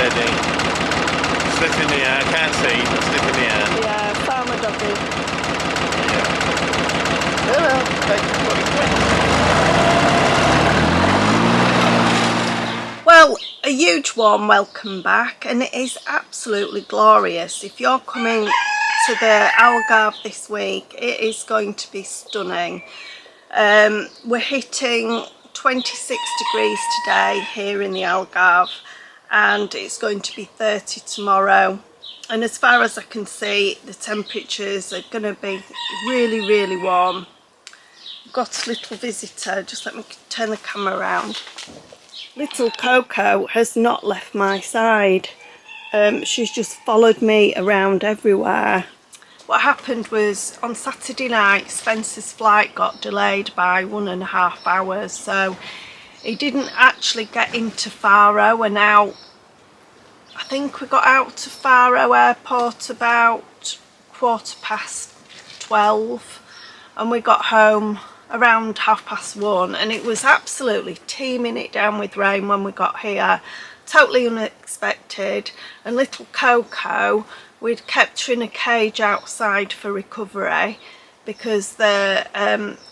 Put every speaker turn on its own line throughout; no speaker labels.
ready. Slip in the air, I can't see, but slip in the air.
Yeah, farmer doggy.
Yeah. Well, they can put it quick.
Well, a huge warm welcome back, and it is absolutely glorious. If you're coming to the Algarve this week, it is going to be stunning. We're hitting 26 degrees today here in the Algarve, and it's going to be 30 tomorrow. And as far as I can see, the temperatures are going to be really, really warm. Got a little visitor, just let me turn the camera around. Little Coco has not left my side. She's just followed me around everywhere. What happened was on Saturday night, Spencer's flight got delayed by 1.5 hours, so he didn't actually get into Faro. And now I think we got out to Faro airport about 12:15, and we got home around 1:30, and it was absolutely teeming it down with rain when we got here. Totally unexpected. And little Coco, we'd kept her in a cage outside for recovery because the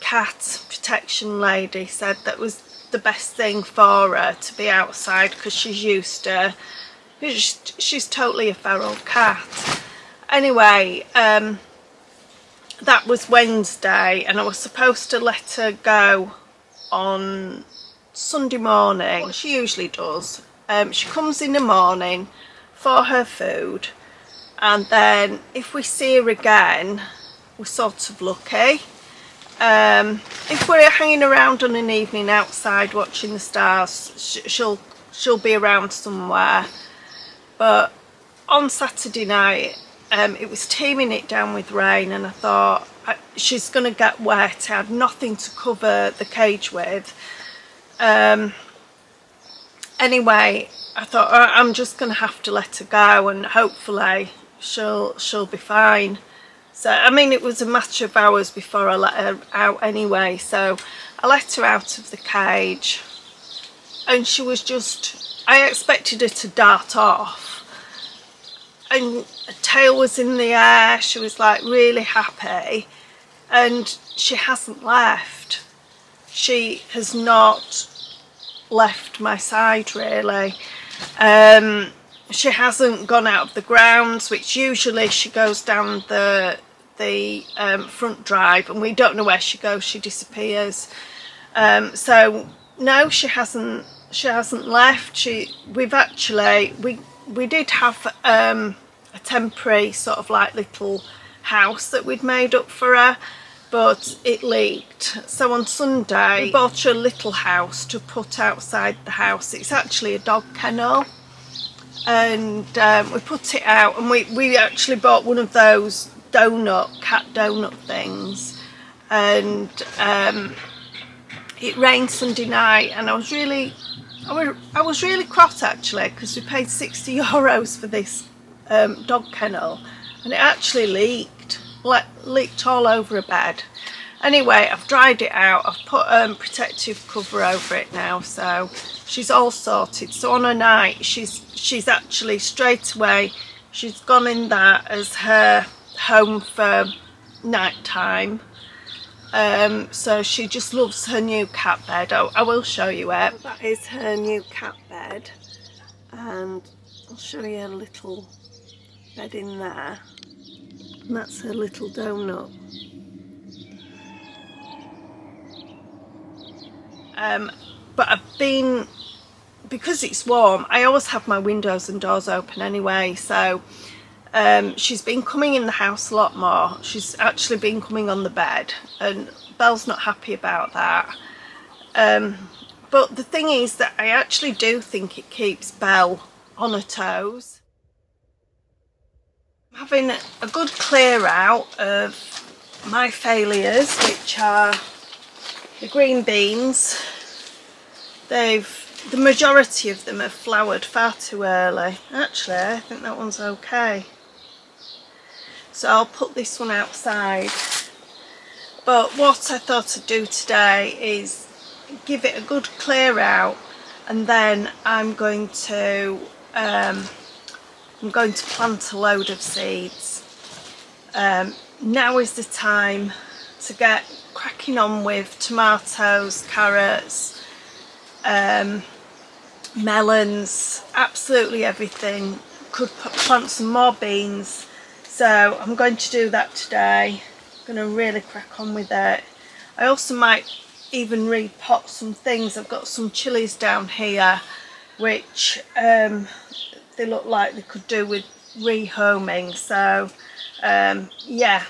cat protection lady said that was the best thing for her, to be outside, because she's used to, she's totally a feral cat. Anyway, that was Wednesday, and I was supposed to let her go on Sunday morning. What she usually does, she comes in the morning for her food, and then if we see her again, we're sort of lucky. If we're hanging around on an evening outside watching the stars, she'll be around somewhere. But on Saturday night, it was teeming it down with rain, and I thought, she's going to get wet. I had nothing to cover the cage with. Anyway, I thought, I'm just going to have to let her go, and hopefully she'll be fine. So, I mean, it was a matter of hours before I let her out anyway. So I let her out of the cage, and she was just, I expected her to dart off. And her tail was in the air, she was like really happy, and she hasn't left. She has not left my side really. She hasn't gone out of the grounds, which usually she goes down the front drive, and we don't know where she goes, she disappears. So no, she hasn't left. We did have a temporary sort of like little house that we'd made up for her, but it leaked. So on Sunday we bought her a little house to put outside the house. It's actually a dog kennel, and we put it out, and we actually bought one of those cat donut things, and it rained Sunday night, and I was really cross actually, because we paid €60 for this dog kennel, and it actually leaked all over her bed. Anyway, I've dried it out, I've put protective cover over it now, so she's all sorted. So on a night, she's actually straight away, she's gone in that as her home for night time. So she just loves her new cat bed. I will show you it. That is her new cat bed, and I'll show you a little bed in there, and that's her little donut. But because it's warm, I always have my windows and doors open anyway, so she's been coming in the house a lot more. She's actually been coming on the bed, and Belle's not happy about that. But the thing is that I actually do think it keeps Belle on her toes. I'm having a good clear out of my failures, which are the green beans. The majority of them have flowered far too early. Actually, I think that one's okay. So I'll put this one outside. But what I thought I'd do today is give it a good clear out, and then I'm going to I'm going to plant a load of seeds. Now is the time to get cracking on with tomatoes, carrots, melons, absolutely everything. Could plant some more beans, so I'm going to do that today. I'm going to really crack on with it. I also might even repot some things. I've got some chilies down here which they look like they could do with rehoming, so yeah,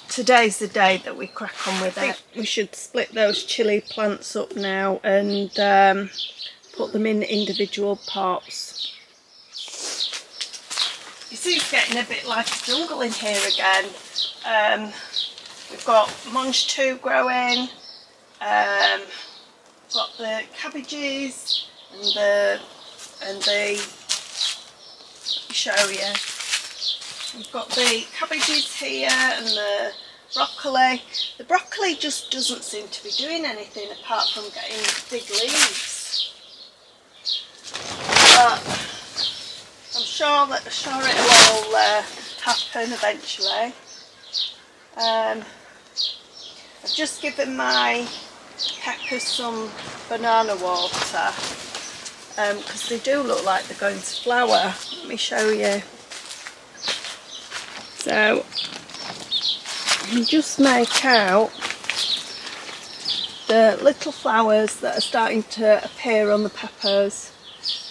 today's the day that we crack on with it. We should split those chili plants up now and put them in individual pots. You see, it's getting a bit like a jungle in here again. We've got Monge 2 growing, got the cabbages and the let me show you. We've got the cabbages here and the broccoli. The broccoli just doesn't seem to be doing anything apart from getting big leaves. But I'm sure it'll all happen eventually. I've just given my peppers some banana water because they do look like they're going to flower. Let me show you. So you just make out the little flowers that are starting to appear on the peppers.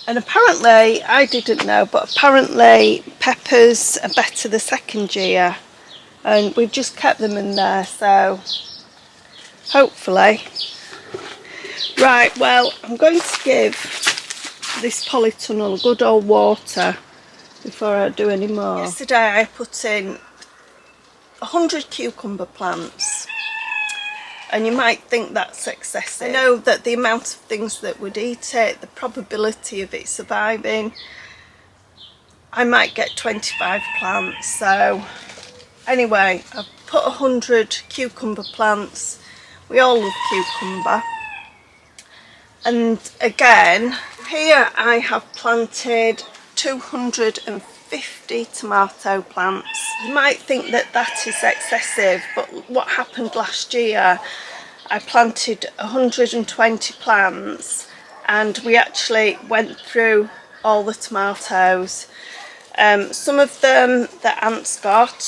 And apparently, I didn't know, but apparently peppers are better the second year. And we've just kept them in there, so hopefully. Right, well, I'm going to give this polytunnel good old water before I do any more. Yesterday I put in 100 cucumber plants, and you might think that's excessive. I know that the amount of things that would eat it, the probability of it surviving, I might get 25 plants. So anyway, I've put 100 cucumber plants. We all love cucumber. And again, here I have planted 250 tomato plants. You might think that that is excessive, but what happened last year, I planted 120 plants and we actually went through all the tomatoes. Some of them the ants got,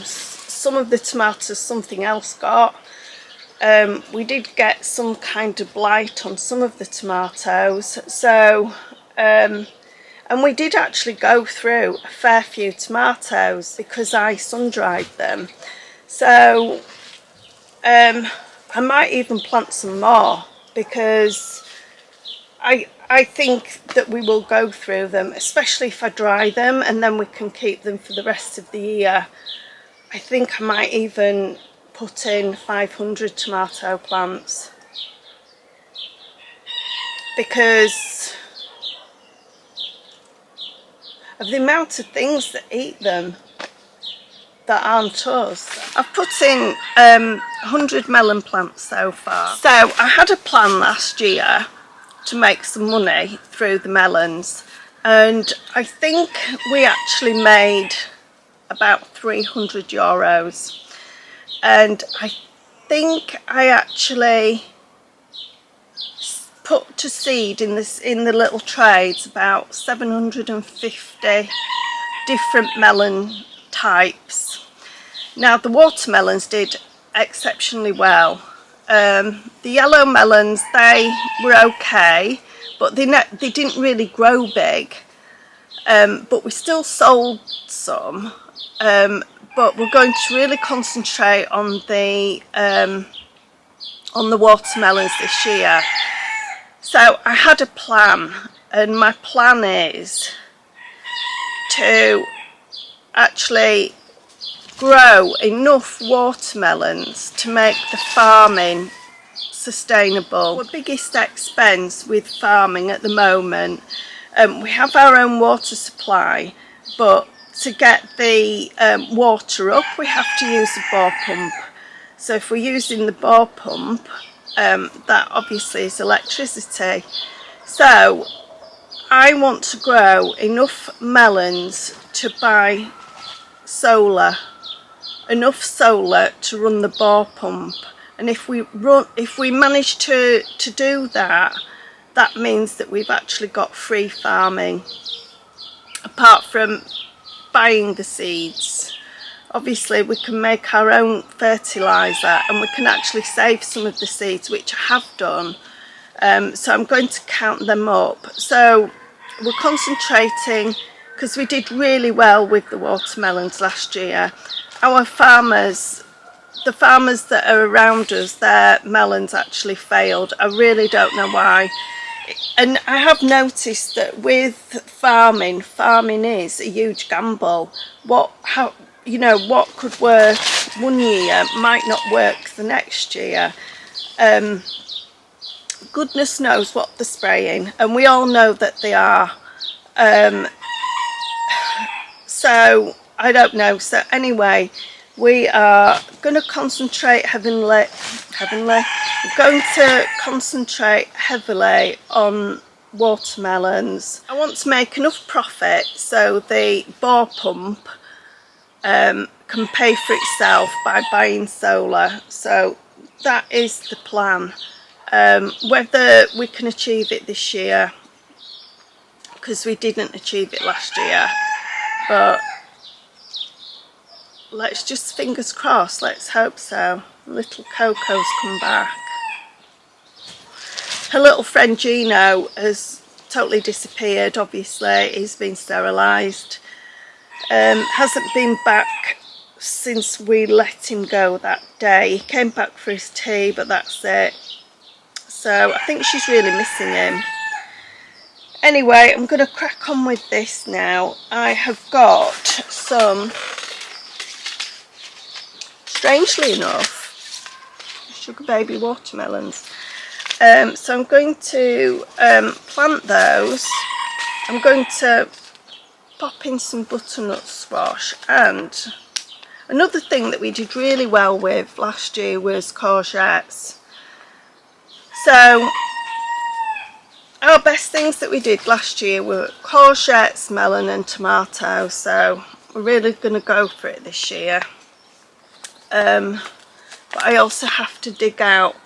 some of the tomatoes something else got. We did get some kind of blight on some of the tomatoes, so and we did actually go through a fair few tomatoes because I sun-dried them. So I might even plant some more because I think that we will go through them, especially if I dry them and then we can keep them for the rest of the year. I think I might even put in 500 tomato plants because of the amount of things that eat them that aren't us. I've put in 100 melon plants so far. So I had a plan last year to make some money through the melons, and I think we actually made about 300 euros. And I think I actually put to seed in the little trades about 750 different melon types. Now the watermelons did exceptionally well. The yellow melons, they were okay, but they didn't really grow big. But we still sold some. But we're going to really concentrate on the watermelons this year. So I had a plan, and my plan is to actually grow enough watermelons to make the farming sustainable. Our biggest expense with farming at the moment, we have our own water supply, but to get the water up we have to use a bore pump. So if we're using the bore pump, that obviously is electricity. So I want to grow enough melons to buy enough solar to run the bore pump, and if we manage to do that, that means that we've actually got free farming, apart from buying the seeds. Obviously we can make our own fertiliser, and we can actually save some of the seeds, which I have done. So I'm going to count them up. So we're concentrating, because we did really well with the watermelons last year. Our farmers, the farmers that are around us, their melons actually failed. I really don't know why. And I have noticed that with farming is a huge gamble. What could work one year might not work the next year. Goodness knows what they're spraying, and we all know that they are. So I don't know. So anyway, we are going to concentrate heavily. We're going to concentrate heavily on watermelons. I want to make enough profit so the bore pump can pay for itself by buying solar. So that is the plan. Whether we can achieve it this year, because we didn't achieve it last year, but let's just fingers crossed, let's hope so. Little Coco's come back. Her little friend Gino has totally disappeared. Obviously he's been sterilised, hasn't been back since we let him go that day. He came back for his tea, but that's it. So I think she's really missing him. Anyway, I'm going to crack on with this now. I have got some, strangely enough, sugar baby watermelons. So I'm going to plant those. I'm going to pop in some butternut squash, and another thing that we did really well with last year was courgettes. So our best things that we did last year were courgettes, melon and tomato, so we're really going to go for it this year. But I also have to dig out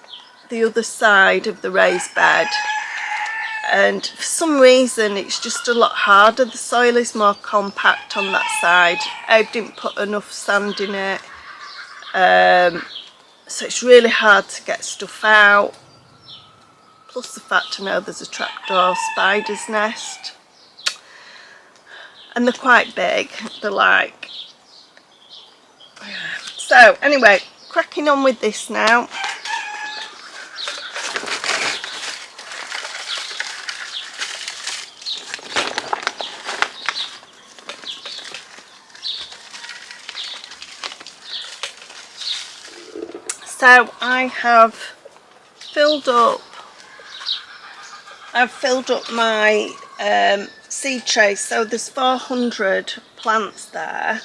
the other side of the raised bed, and for some reason it's just a lot harder. The soil is more compact on that side. I didn't put enough sand in it, so it's really hard to get stuff out. Plus the fact I know there's a trapdoor spider's nest, and they're quite big, they're like. So anyway, cracking on with this now. So I've filled up my seed trays, so there's 400 plants there.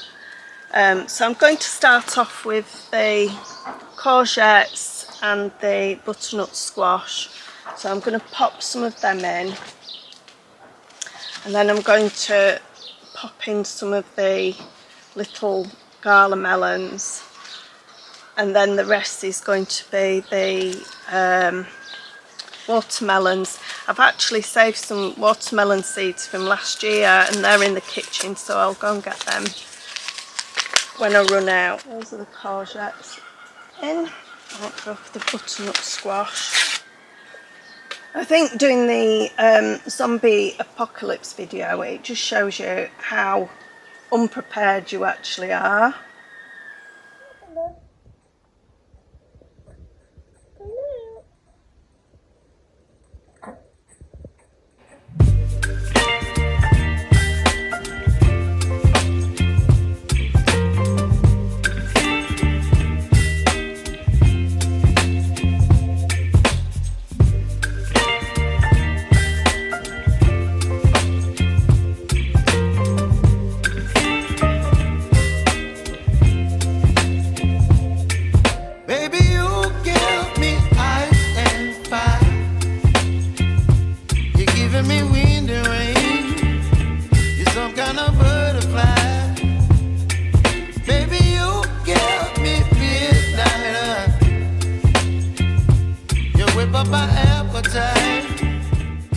So I'm going to start off with the courgettes and the butternut squash. So I'm going to pop some of them in, and then I'm going to pop in some of the little gala melons, and then the rest is going to be the watermelons. I've actually saved some watermelon seeds from last year, and they're in the kitchen, so I'll go and get them when I run out. Those are the courgettes in. I'll go for the butternut squash. I think doing the zombie apocalypse video, it just shows you how unprepared you actually are.
Me